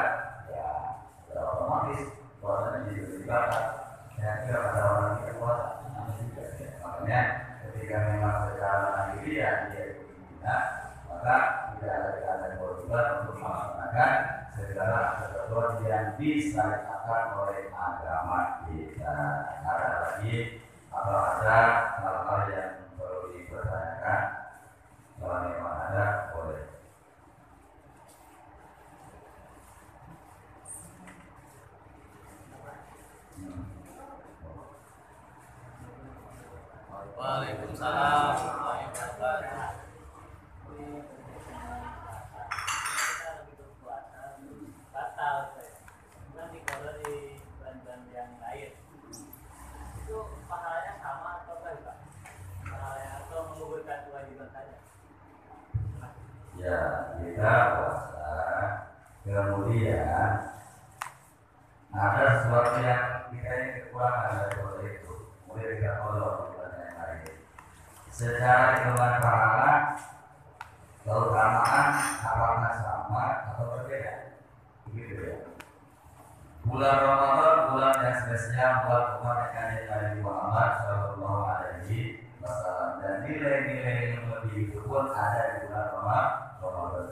disyariatkan oleh agama kita. Ada lagi atau ada hal-hal yang perlu dipertanyakan? Kalau memang ada, boleh. Waalaikumsalam warahmatullahi wabarakatuh. Batal nanti kalau di bulan-bulan yang lain itu pahalanya sama atau enggak? Pahalanya atau menggugurkan kewajiban saja? Ya, kita puasa, kemudian ada sesuatu yang kita ini kekurangan dari puasa itu, mulai kita follow di bulan yang lain. Secara hitungan pahala, keutamaan apakah sama atau berbeda? Begitu ya. Bulan Ramadan bulan yang spesial buat umat Nabi Muhammad Shallallahu Alaihi Wasallam, dan nilai-nilai yang lebih itu pun ada di bulan Ramadan.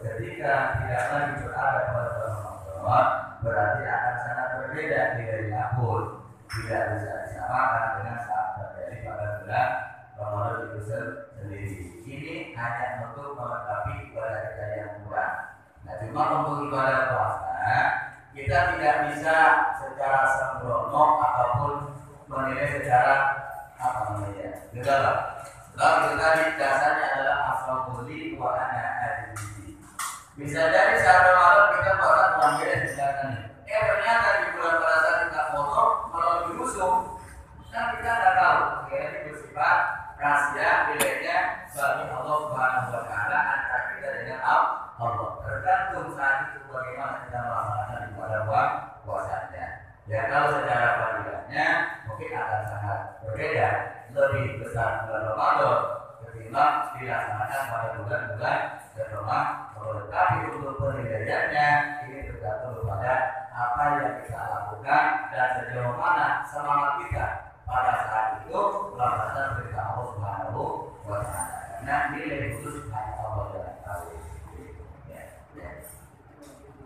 Ketika tidak lagi berada pada bulan Ramadan, berarti akan sangat berbeda nilainya pun tidak bisa disamakan dengan saat terjadi pada bulan Ramadan itu sendiri. Ini hanya untuk melengkapi ibadah kita yang kurang. Nah, cuma untuk ibadah puasa kita tidak bisa secara sembrono ataupun menilai secara negara. Sebab itu tadi dasarnya adalah asal-muli wa ana adili. Bisa jadi saat Ramadan kita bahkan mengambil misalkan ternyata di bulan pada saat kita foto melalui musuh, kan kita tidak tahu. Ini bersifat rahasia nilainya bagi Allah Subhanahu Wa Taala antara kita dengan Allah. Tergantung saat itu bagaimana kita melaksanakan ibadah puasanya. Ya kalau secara fadilahnya mungkin akan sangat berbeda, lebih besar bulan Ramadan ketimbang dilaksanakan pada bulan-bulan Ramadan. Tetapi untuk penilaiannya ini tergantung kepada apa yang kita lakukan dan sejauh mana semangat kita pada saat itu melaksanakan perintah Allah Subhanahu Wa Taala. Karena nilai khusus hanya Allah yang tahu.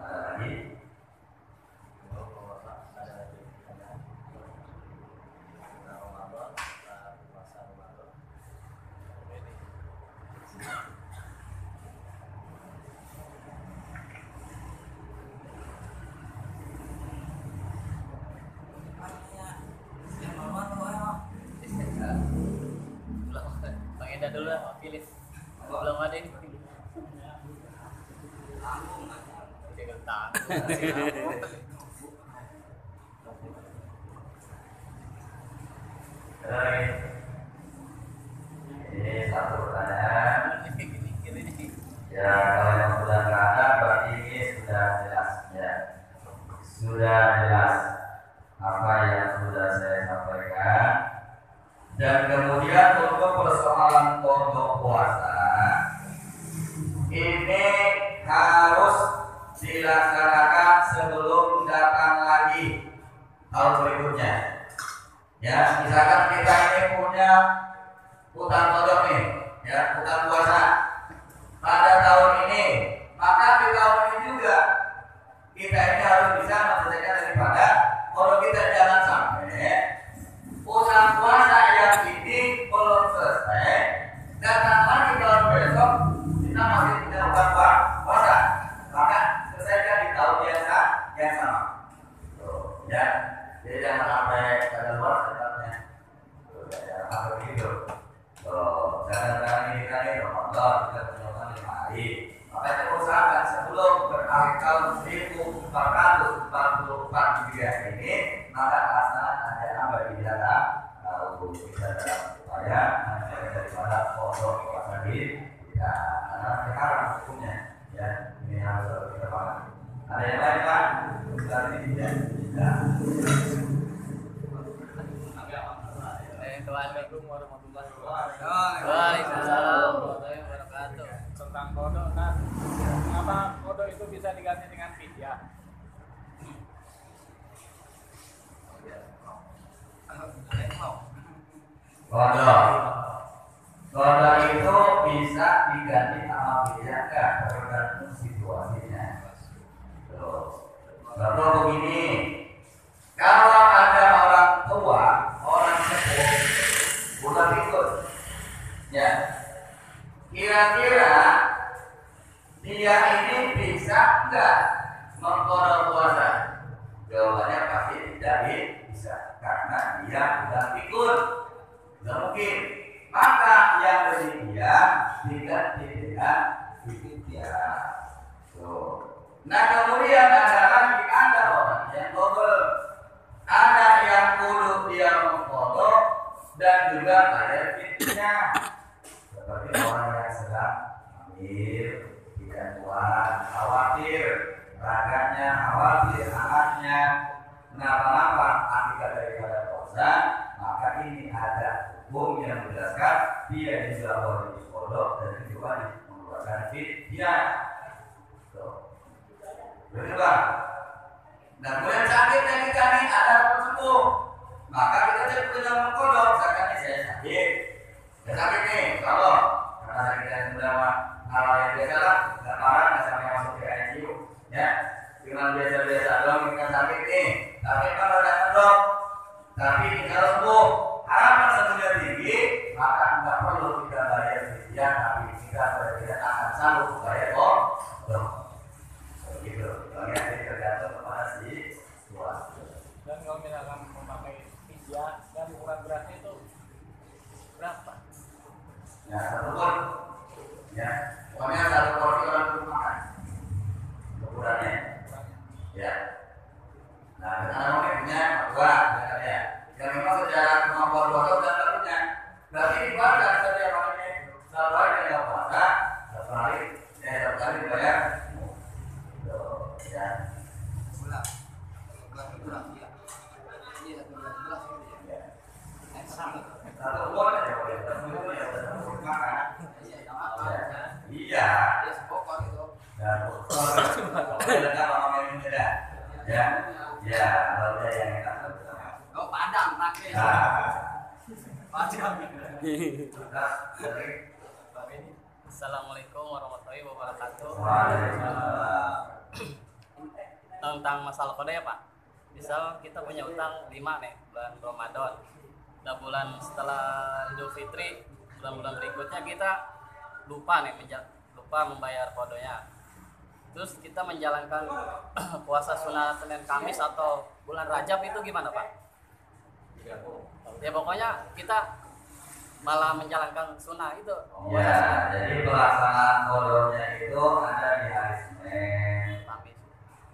Ada lagi? Bang Eda dulu lah, pilih. Belum ada ini. Jangan takut. Ini satu pertanyaan. Ya, kalau yang sudah nggak ada berarti ini sudah jelas ya. Sudah jelas apa yang sudah saya sampaikan. Dan kemudian untuk persoalan pondok puasa ini harus dilaksanakan sebelum datang lagi tahun berikutnya. Ya, misalkan kita ini punya hutang pondok nih, ya, hutang puasa pada tahun ini, maka di tahun ini juga kita ini harus bisa menyelesaikan daripada pondok kita. Jangan sampai hutang puasa yang ini belum selesai, datang lagi tahun besok kita masih tidak hutang puasa, maka selesaikan di tahun yang sama. Ya, jadi jangan sampai pada luar tempatnya. Jangan sampai begitu. Jangan ini Ramadan kita punya 5 hari, maka kita usahakan sebelum berakhir tahun 1444 Hijriah ini, maka pelaksanaan ajaran bagi kita tahu kita dalam upaya mencari daripada pondok puasa kita, karena sekarang hukumnya ya ini harus kita pahami. Ada yang lain Pak? Tadi tidak. Assalamualaikum warahmatullahi wabarakatuh. Waalaikumsalam warahmatullahi wabarakatuh. Tentang kodok, nah, mengapa kodok itu bisa diganti dengan fidyah? Kodok itu bisa diganti sama fidyah kan, tergantung situasinya. Terus, contoh begini, tidak bisa karena dia tidak ikut, tidak mungkin. Maka yang demikian tidak ikut dia. Nah kemudian ada lagi ada orang yang double, ada yang kudu dia mengkodok dan juga ada fitnya. Seperti orang yang sedang hamil, tidak kuat, khawatir, rakyatnya khawatir, anaknya kenapa-napa akibat daripada puasa, maka ini ada hukum yang menjelaskan dia juga boleh dikodok dan juga mengeluarkan fitnya. Betul kan? Dan kemudian sakitnya kita ini ada sembuh, maka kita tidak perlu mengkodok. Misalkan saya sakit, nih, kalau karena sakit yang sudah hal yang biasa lah, nggak parah, nggak sampai masuk ke ICU, ya. Dengan biasa-biasa doang kita sakit nih, tapi kalau ada ngedok, tapi kalau sembuh, harapan sembuhnya tinggi, maka nggak perlu kita bayar fidyah, tapi kita tidak akan sanggup bayar dok. Begitu, soalnya tergantung kepada situasi. Dan kalau misalkan memakai fidyah dan ukuran beratnya itu berapa? Ya, satu pun, ya, pokoknya satu porsi orang itu makan ukurannya, ya. Nah, karena mungkin punya dua, ya. Yang memang secara kemampuan puasa sudah tak punya. Berarti dibayar setiap hari ini, satu hari tidak puasa, satu hari dibayar. Ya. Kurang, ya. Iya, ya. Satu pun ya boleh, makan. Iya. Dan ya, ya, kalau dia yang enak. Oh, Padang, pakai. Padang. Assalamualaikum warahmatullahi wabarakatuh. Waalaikumsalam. Tentang masalah kode ya Pak. Misal kita punya utang 5 nih bulan Ramadan. Nah bulan setelah Idul Fitri, bulan-bulan berikutnya kita lupa membayar kodenya. Terus kita menjalankan puasa sunnah Senin Kamis atau bulan Rajab itu gimana Pak? Ya pokoknya kita malah menjalankan sunnah itu. Ya, jadi pelaksanaan kodenya itu ada di hari Senin,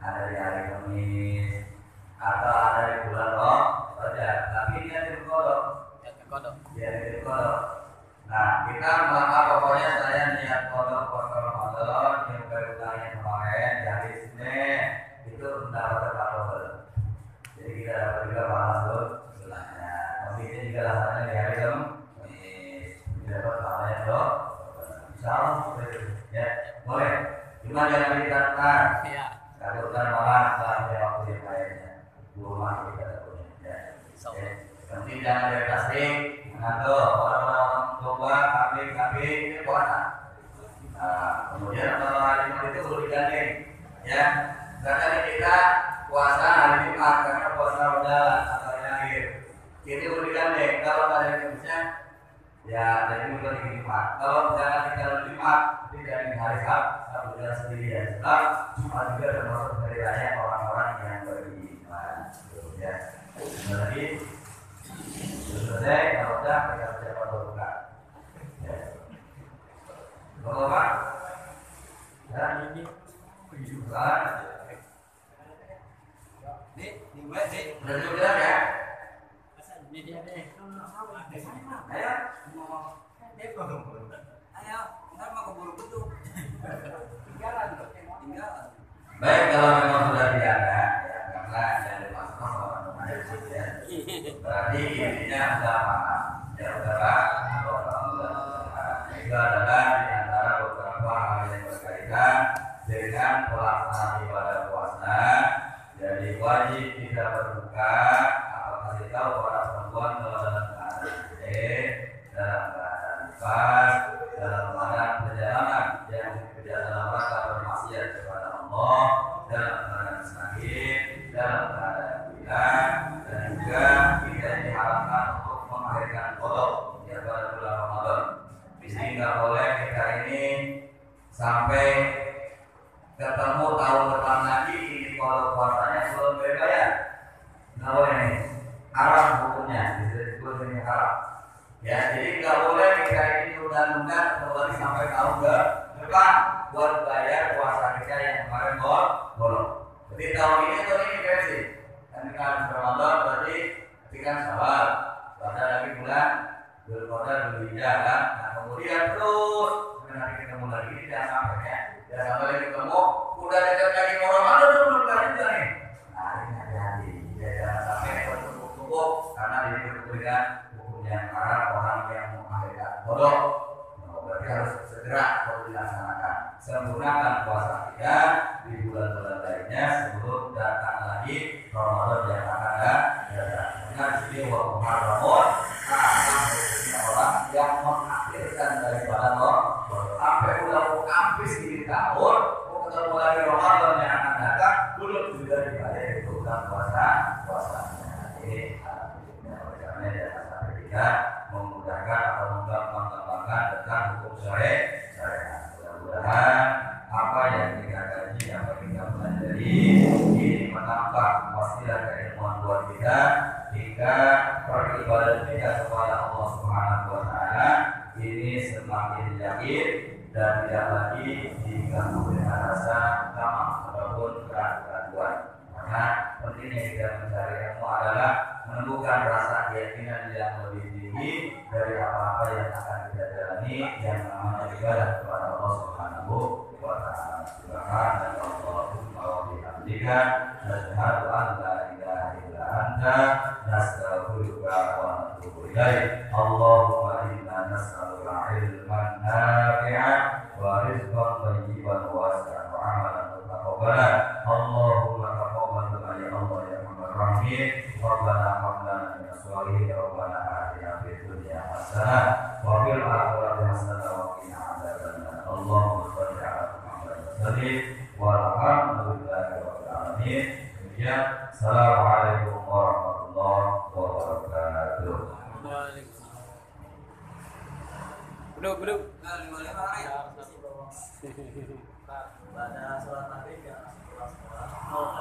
ada di hari Kamis, atau ada di bulan Rajab. Tapi dia dikodok. Dia dikodok. Nah, kita maka pokoknya saya niat kodok puasa Ramadan yang berutangnya kemarin di hari Senin itu mendapatkan kabel. Jadi kita dapat juga pahala sunnahnya. Tapi ini juga laksananya di hari Kamis. Dapat pahalanya dok. Insyaallah ya boleh. Cuma jangan dikatakan. Iya. Takutkan malah setelah waktu yang lainnya. Rumah kita punya. Ya. Nanti jangan dari plastik. Mengatur orang-orang tua kambing puasa. Nah, kemudian kalau hari Jumat itu perlu digandeng. Ya. Karena kita puasa hari Jumat karena puasa Ramadan atau hari akhir. Itu perlu digandeng. Kalau ada Kamisnya ya dari bulan Jumat. Kalau misalkan kita Jumat, itu dari hari Sabtu bulan sendiri ya. Sebab Jumat juga termasuk dari raya orang-orang yang beriman. Ya. Jadi selesai, kalau sudah kita siapa berbuka. Ya. Bapak, ya ini bukan. Nih, udah juga ya. Ini dia deh. Ayo. Ayo, ntar mau keburu beduk. Tinggalan. Baik, kalau memang sudah tidak ada, ya karena yang dimasukkan orang ada di situ ya. Berarti intinya sudah paham. Ya udahlah, itu adalah di antara beberapa hal yang berkaitan dengan pelaksanaan ibadah puasa. Jadi wajib kita berbuka atau kasih tahu para perempuan kalau dalam keadaan haid, dalam keadaan nifas, dalam keadaan perjalanan yang tidak dalam rangka bermaksiat kepada Allah, dalam keadaan sakit, dalam keadaan gila, dan juga kita diharapkan untuk mengakhirkan kodok ya pada bulan Ramadan. Di sini nggak boleh kita ini sampai ketemu tahun depan lagi ini kodok puasanya belum berbayar. Nggak boleh kembali sampai tahun ke depan buat bayar puasa kita yang kemarin bolong. Jadi tahun ini versi. Nanti kalau Ramadan berarti ketika Syawal, pada lagi bulan Dzulqa'dah, Dzulhijjah kan. Nah kemudian terus nanti ketemu lagi jangan sampai ya. Jangan sampai ketemu udah dekat lagi Ramadan belum lagi juga nih. Nah ini hati-hati. Ya jangan sampai bertumpuk-tumpuk karena ini berkaitan hukum yang haram orang yang menghadirkan bodoh. Berarti harus segera perlu dilaksanakan. Sempurnakan puasa kita di bulan-bulan lainnya sebelum datang lagi Ramadan yang akan datang. Karena di sini Ramadan orang yang mengakhirkan daripada sampai udah mau habis di tahun mau ketemu lagi Ramadan yang akan datang belum juga dibayar itu bukan puasanya. Ini karena jangan sampai kita memudahkan atau menggampang-gampangkan tentang hukum syariat. Mudah-mudahan apa yang kita kaji, apa yang kita pelajari ini menambah pastilah keilmuan buat kita hingga beribadah kita kepada Allah Subhanahu wa taala ini semakin yakin dan tidak lagi diganggu dengan rasa tamak ataupun keraguan. Karena pentingnya kita mencari ilmu adalah menemukan rasa keyakinan yang lebih tinggi dari apa-apa yang akan kita jalani yang namanya ibadah kepada Allah Subhanahu wa taala. Subhanallahumma wa bihamdika asyhadu an la ilaha illa anta nastaghfiruka wa natubu ilaik. Allahumma inna nas'aluka ilman nafi'an wa rizqan thayyiban wa amalan mutaqabbalan. Allahumma taqabbal ya Allah ya Arhamar Rahimin. Rabbana hab lana min as-salihin rabbana atina fid dunya hasanah wa fil akhirati hasanah wa qina adzabannar. Allahumma shalli ala Muhammad wa sallim walhamdulillahi rabbil alamin. Demikian, assalamualaikum warahmatullahi wabarakatuh. Belum. Pada sholat maghrib ya, sholat